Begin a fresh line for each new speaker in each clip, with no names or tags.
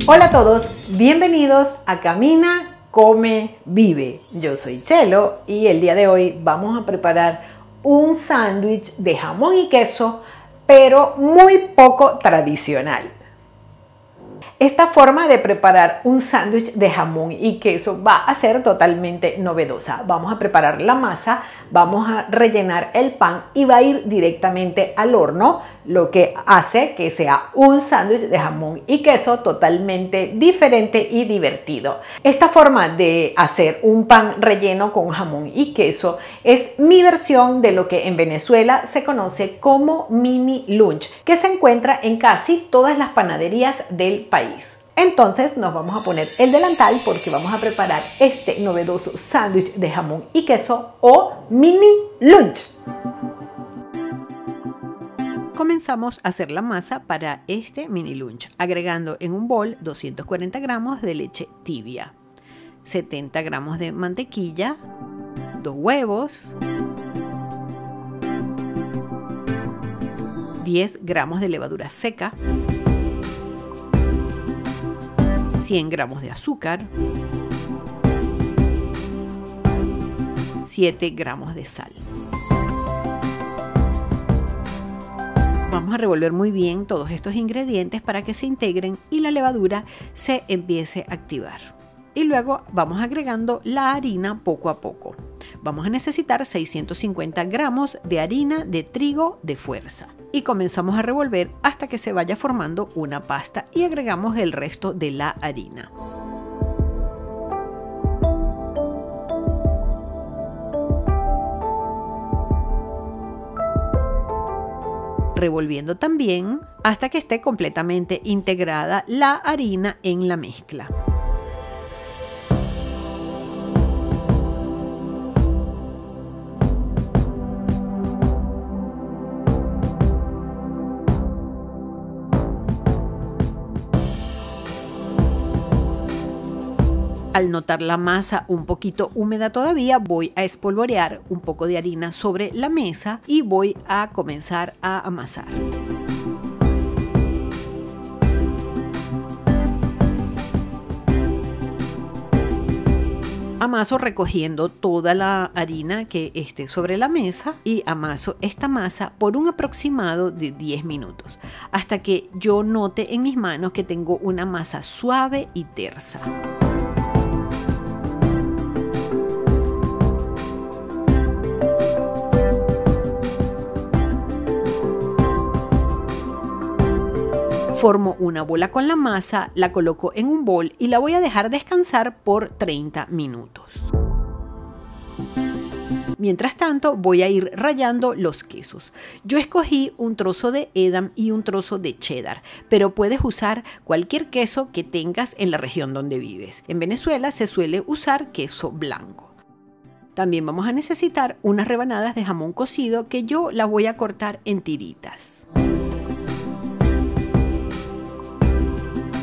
Hola a todos, bienvenidos a Camina, Come, Vive. Yo soy Chelo y el día de hoy vamos a preparar un sándwich de jamón y queso, pero muy poco tradicional. Esta forma de preparar un sándwich de jamón y queso va a ser totalmente novedosa. Vamos a preparar la masa, vamos a rellenar el pan y va a ir directamente al horno, lo que hace que sea un sándwich de jamón y queso totalmente diferente y divertido. Esta forma de hacer un pan relleno con jamón y queso es mi versión de lo que en Venezuela se conoce como mini lunch, que se encuentra en casi todas las panaderías del país. Entonces nos vamos a poner el delantal porque vamos a preparar este novedoso sándwich de jamón y queso o mini lunch. Comenzamos a hacer la masa para este mini lunch, agregando en un bol 240 gramos de leche tibia, 70 gramos de mantequilla, 2 huevos, 10 gramos de levadura seca, 100 gramos de azúcar, 7 gramos de sal. Vamos a revolver muy bien todos estos ingredientes para que se integren y la levadura se empiece a activar. Y luego vamos agregando la harina poco a poco. Vamos a necesitar 650 gramos de harina de trigo de fuerza. Y comenzamos a revolver hasta que se vaya formando una pasta y agregamos el resto de la harina. Revolviendo también hasta que esté completamente integrada la harina en la mezcla. Al notar la masa un poquito húmeda todavía, voy a espolvorear un poco de harina sobre la mesa y voy a comenzar a amasar. Amaso recogiendo toda la harina que esté sobre la mesa y amaso esta masa por un aproximado de 10 minutos hasta que yo note en mis manos que tengo una masa suave y tersa. Formo una bola con la masa, la coloco en un bol y la voy a dejar descansar por 30 minutos. Mientras tanto voy a ir rallando los quesos. Yo escogí un trozo de Edam y un trozo de cheddar, pero puedes usar cualquier queso que tengas en la región donde vives. En Venezuela se suele usar queso blanco. También vamos a necesitar unas rebanadas de jamón cocido que yo las voy a cortar en tiritas.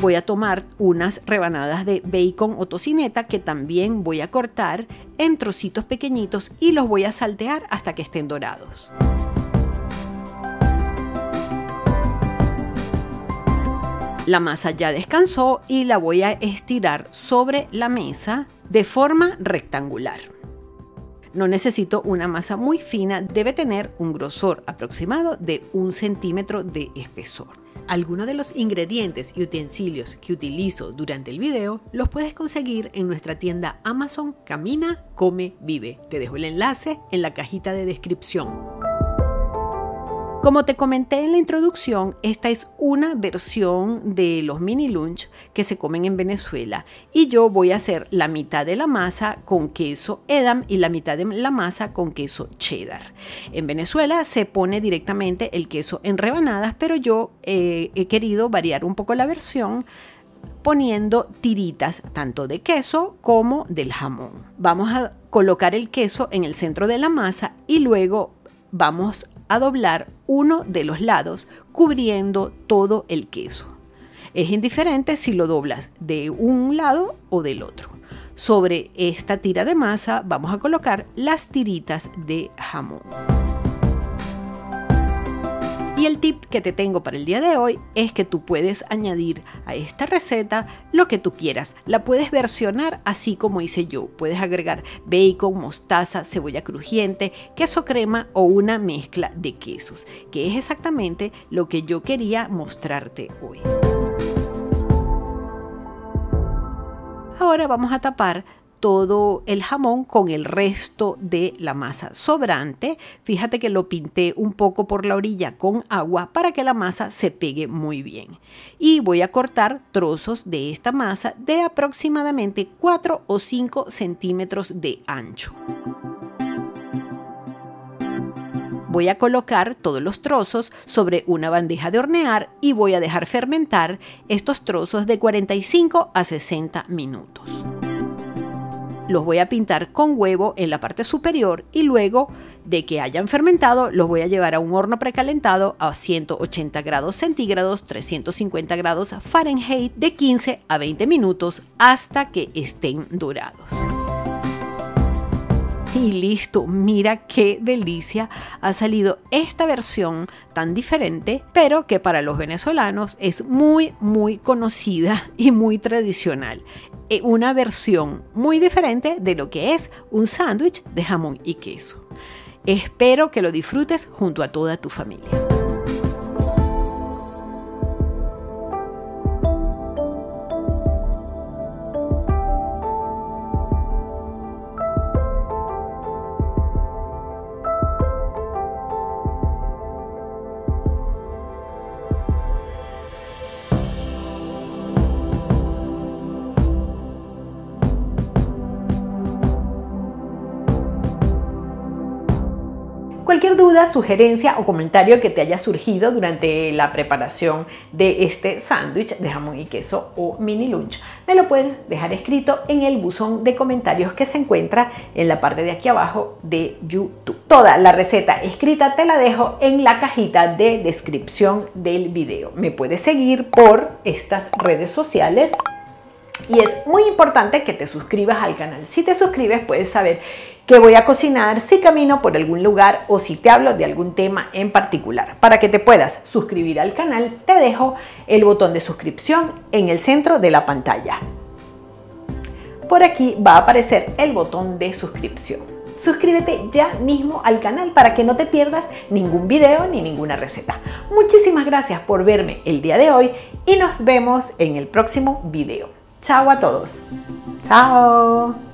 Voy a tomar unas rebanadas de bacon o tocineta que también voy a cortar en trocitos pequeñitos y los voy a saltear hasta que estén dorados. La masa ya descansó y la voy a estirar sobre la mesa de forma rectangular. No necesito una masa muy fina, debe tener un grosor aproximado de 1 centímetro de espesor. Algunos de los ingredientes y utensilios que utilizo durante el video los puedes conseguir en nuestra tienda Amazon Camina, Come, Vive. Te dejo el enlace en la cajita de descripción. Como te comenté en la introducción, esta es una versión de los mini lunch que se comen en Venezuela y yo voy a hacer la mitad de la masa con queso Edam y la mitad de la masa con queso cheddar. En Venezuela se pone directamente el queso en rebanadas, pero yo he querido variar un poco la versión poniendo tiritas tanto de queso como del jamón. Vamos a colocar el queso en el centro de la masa y luego vamos a doblar uno de los lados cubriendo todo el queso. Es indiferente si lo doblas de un lado o del otro. Sobre esta tira de masa vamos a colocar las tiritas de jamón. Y el tip que te tengo para el día de hoy es que tú puedes añadir a esta receta lo que tú quieras. La puedes versionar así como hice yo. Puedes agregar bacon, mostaza, cebolla crujiente, queso crema o una mezcla de quesos, que es exactamente lo que yo quería mostrarte hoy. Ahora vamos a tapar todo el jamón con el resto de la masa sobrante. Fíjate que lo pinté un poco por la orilla con agua para que la masa se pegue muy bien. Y voy a cortar trozos de esta masa de aproximadamente 4 o 5 centímetros de ancho. Voy a colocar todos los trozos sobre una bandeja de hornear y voy a dejar fermentar estos trozos de 45 a 60 minutos. Los voy a pintar con huevo en la parte superior y luego de que hayan fermentado los voy a llevar a un horno precalentado a 180 grados centígrados, 350 grados Fahrenheit de 15 a 20 minutos hasta que estén dorados. Y listo, mira qué delicia ha salido esta versión tan diferente, pero que para los venezolanos es muy conocida y muy tradicional. Una versión muy diferente de lo que es un sándwich de jamón y queso. Espero que lo disfrutes junto a toda tu familia. Cualquier duda, sugerencia o comentario que te haya surgido durante la preparación de este sándwich de jamón y queso o mini lunch, me lo puedes dejar escrito en el buzón de comentarios que se encuentra en la parte de aquí abajo de YouTube. Toda la receta escrita te la dejo en la cajita de descripción del video. Me puedes seguir por estas redes sociales. Y es muy importante que te suscribas al canal. Si te suscribes puedes saber qué voy a cocinar, si camino por algún lugar o si te hablo de algún tema en particular. Para que te puedas suscribir al canal, te dejo el botón de suscripción en el centro de la pantalla. Por aquí va a aparecer el botón de suscripción. Suscríbete ya mismo al canal para que no te pierdas ningún video ni ninguna receta. Muchísimas gracias por verme el día de hoy y nos vemos en el próximo video. Chao a todos. Chao.